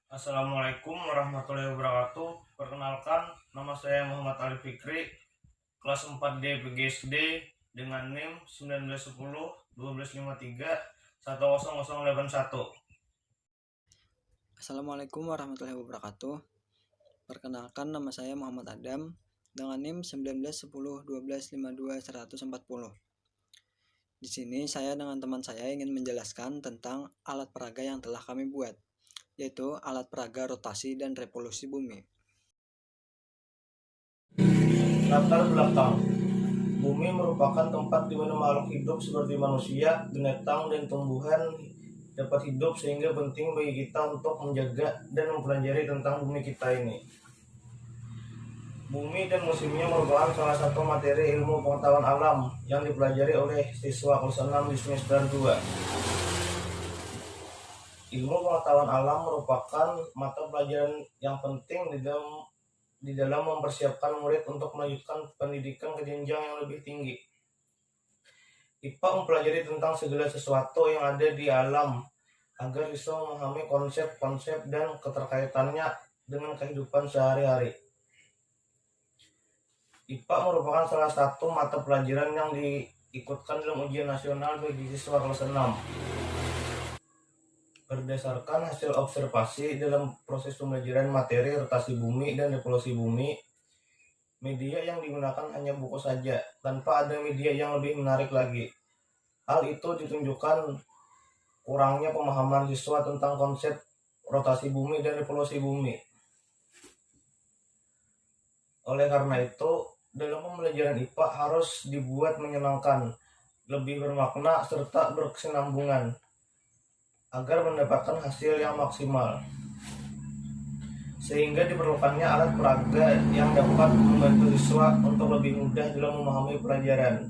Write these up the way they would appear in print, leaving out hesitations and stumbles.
Assalamualaikum warahmatullahi wabarakatuh. Perkenalkan, nama saya Muhammad Ali Fikri, kelas 4D PGSD dengan NIM 1910 1253 10081. Assalamualaikum warahmatullahi wabarakatuh. Perkenalkan, nama saya Muhammad Adam dengan NIM 1910 1252 140. Di sini saya dengan teman saya ingin menjelaskan tentang alat peraga yang telah kami buat, yaitu alat peraga rotasi dan revolusi bumi. Latar belakang: Bumi merupakan tempat di mana makhluk hidup seperti manusia, binatang, dan tumbuhan dapat hidup, sehingga penting bagi kita untuk menjaga dan mempelajari tentang bumi kita ini. Bumi dan musimnya merupakan salah satu materi ilmu pengetahuan alam yang dipelajari oleh siswa kelas 6 di semester 2. Ilmu pengetahuan alam merupakan mata pelajaran yang penting di dalam mempersiapkan murid untuk melanjutkan pendidikan ke jenjang yang lebih tinggi. IPA mempelajari tentang segala sesuatu yang ada di alam agar bisa memahami konsep-konsep dan keterkaitannya dengan kehidupan sehari-hari. IPA merupakan salah satu mata pelajaran yang diikutkan dalam ujian nasional bagi siswa kelas 6. Berdasarkan hasil observasi dalam proses pembelajaran materi rotasi bumi dan revolusi bumi, media yang digunakan hanya buku saja, tanpa ada media yang lebih menarik lagi. Hal itu ditunjukkan kurangnya pemahaman siswa tentang konsep rotasi bumi dan revolusi bumi. Oleh karena itu, dalam pembelajaran IPA harus dibuat menyenangkan, lebih bermakna, serta berkesinambungan, agar mendapatkan hasil yang maksimal. Sehingga diperlukannya alat peraga yang dapat membantu siswa untuk lebih mudah dalam memahami pelajaran.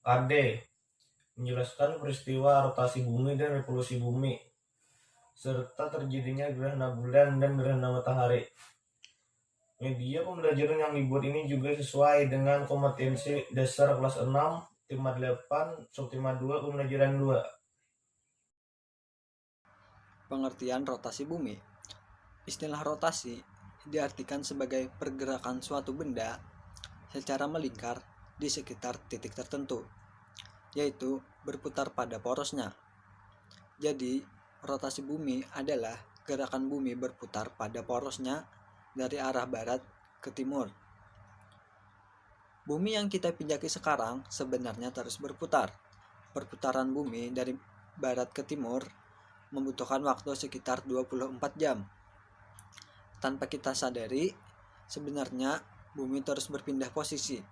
AD menjelaskan peristiwa rotasi bumi dan revolusi bumi, serta terjadinya gerhana bulan dan gerhana matahari. Media pembelajaran yang dibuat ini juga sesuai dengan kompetensi dasar kelas 6, tema 8, subtema 2, pembelajaran 2. Pengertian rotasi bumi. Istilah rotasi diartikan sebagai pergerakan suatu benda secara melingkar di sekitar titik tertentu, yaitu berputar pada porosnya. Jadi, rotasi bumi adalah gerakan bumi berputar pada porosnya dari arah barat ke timur. Bumi yang kita pijaki sekarang sebenarnya terus berputar. Perputaran bumi dari barat ke timur membutuhkan waktu sekitar 24 jam. Tanpa kita sadari, sebenarnya bumi terus berpindah posisi.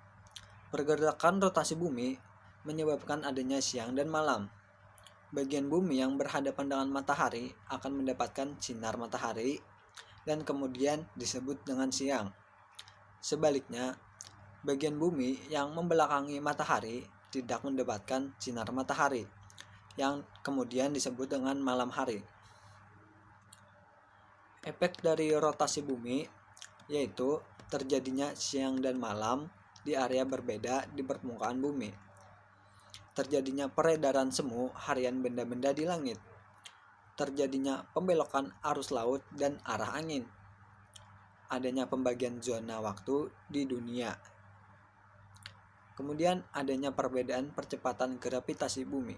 Pergerakan rotasi bumi menyebabkan adanya siang dan malam. Bagian bumi yang berhadapan dengan matahari akan mendapatkan sinar matahari dan kemudian disebut dengan siang. Sebaliknya, bagian bumi yang membelakangi matahari tidak mendapatkan sinar matahari, yang kemudian disebut dengan malam hari. Efek dari rotasi bumi yaitu terjadinya siang dan malam di area berbeda di permukaan bumi. Terjadinya peredaran semu harian benda-benda di langit. Terjadinya pembelokan arus laut dan arah angin. Adanya pembagian zona waktu di dunia. Kemudian adanya perbedaan percepatan gravitasi bumi.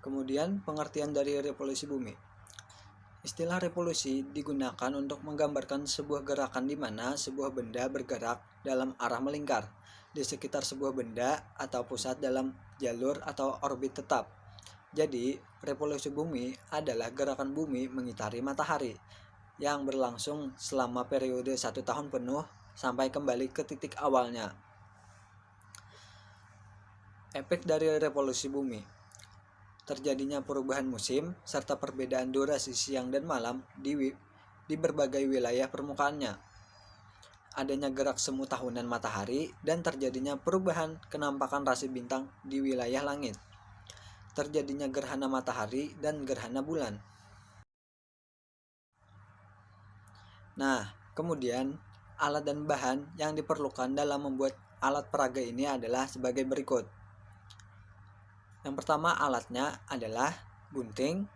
Kemudian pengertian dari revolusi bumi. Istilah revolusi digunakan untuk menggambarkan sebuah gerakan di mana sebuah benda bergerak dalam arah melingkar di sekitar sebuah benda atau pusat dalam jalur atau orbit tetap. Jadi, revolusi bumi adalah gerakan bumi mengitari matahari yang berlangsung selama periode 1 tahun penuh sampai kembali ke titik awalnya. Efek dari revolusi bumi: terjadinya perubahan musim serta perbedaan durasi siang dan malam di berbagai wilayah permukaannya. Adanya gerak semu tahunan matahari dan terjadinya perubahan kenampakan rasi bintang di wilayah langit. Terjadinya gerhana matahari dan gerhana bulan. Nah, kemudian alat dan bahan yang diperlukan dalam membuat alat peraga ini adalah sebagai berikut. Yang pertama alatnya adalah gunting,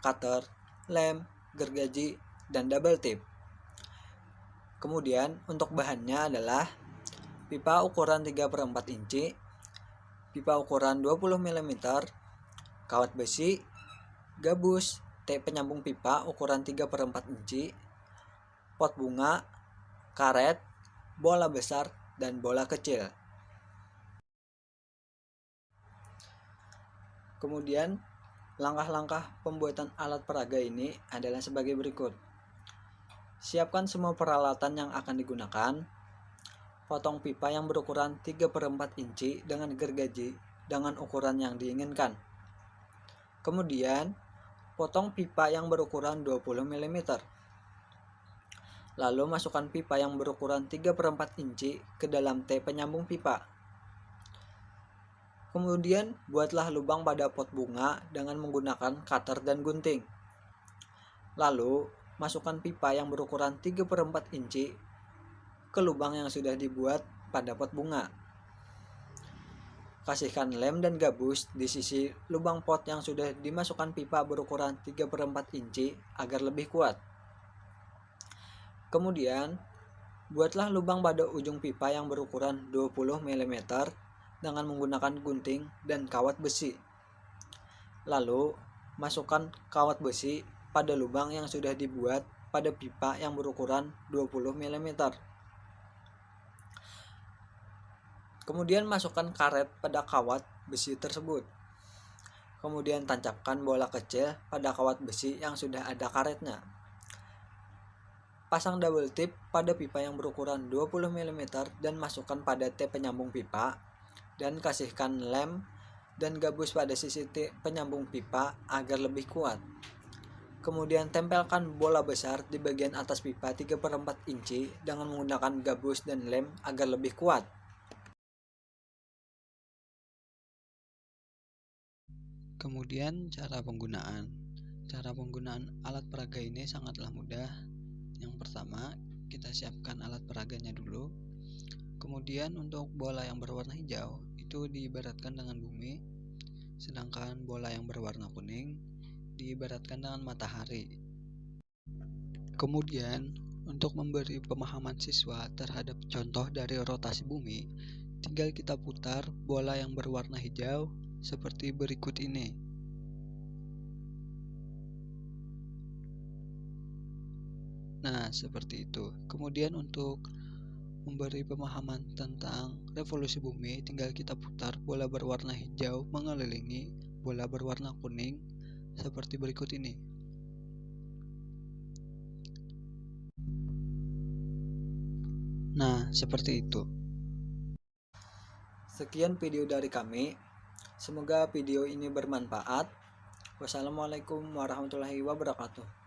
cutter, lem, gergaji, dan double tip. Kemudian untuk bahannya adalah pipa ukuran 3/4 inci, pipa ukuran 20 mm, kawat besi, gabus, tape penyambung pipa ukuran 3/4 inci, pot bunga, karet, bola besar, dan bola kecil. Kemudian langkah-langkah pembuatan alat peraga ini adalah sebagai berikut. Siapkan semua peralatan yang akan digunakan. Potong pipa yang berukuran 3/4 inci dengan gergaji dengan ukuran yang diinginkan. Kemudian, potong pipa yang berukuran 20 mm. Lalu masukkan pipa yang berukuran 3/4 inci ke dalam tape penyambung pipa. Kemudian, buatlah lubang pada pot bunga dengan menggunakan cutter dan gunting. Lalu, masukkan pipa yang berukuran 3/4 inci ke lubang yang sudah dibuat pada pot bunga. Kasihkan lem dan gabus di sisi lubang pot yang sudah dimasukkan pipa berukuran 3/4 inci agar lebih kuat. Kemudian, buatlah lubang pada ujung pipa yang berukuran 20 mm dengan menggunakan gunting dan kawat besi. Lalu, masukkan kawat besi pada lubang yang sudah dibuat pada pipa yang berukuran 20 mm. Kemudian masukkan karet pada kawat besi tersebut. Kemudian tancapkan bola kecil pada kawat besi yang sudah ada karetnya. Pasang double tip pada pipa yang berukuran 20 mm dan masukkan pada tape penyambung pipa, dan kasihkan lem dan gabus pada sisi penyambung pipa agar lebih kuat. Kemudian tempelkan bola besar di bagian atas pipa 3/4 inci dengan menggunakan gabus dan lem agar lebih kuat. Kemudian cara penggunaan. Cara penggunaan alat peraga ini sangatlah mudah. Yang pertama, kita siapkan alat peraganya dulu. Kemudian untuk bola yang berwarna hijau itu diibaratkan dengan bumi, sedangkan bola yang berwarna kuning diibaratkan dengan matahari. Kemudian untuk memberi pemahaman siswa terhadap contoh dari rotasi bumi, tinggal kita putar bola yang berwarna hijau seperti berikut ini. Nah, seperti itu. Kemudian untuk memberi pemahaman tentang revolusi bumi, tinggal kita putar bola berwarna hijau mengelilingi bola berwarna kuning seperti berikut ini. Nah, seperti itu. Sekian video dari kami. Semoga video ini bermanfaat. Wassalamualaikum warahmatullahi wabarakatuh.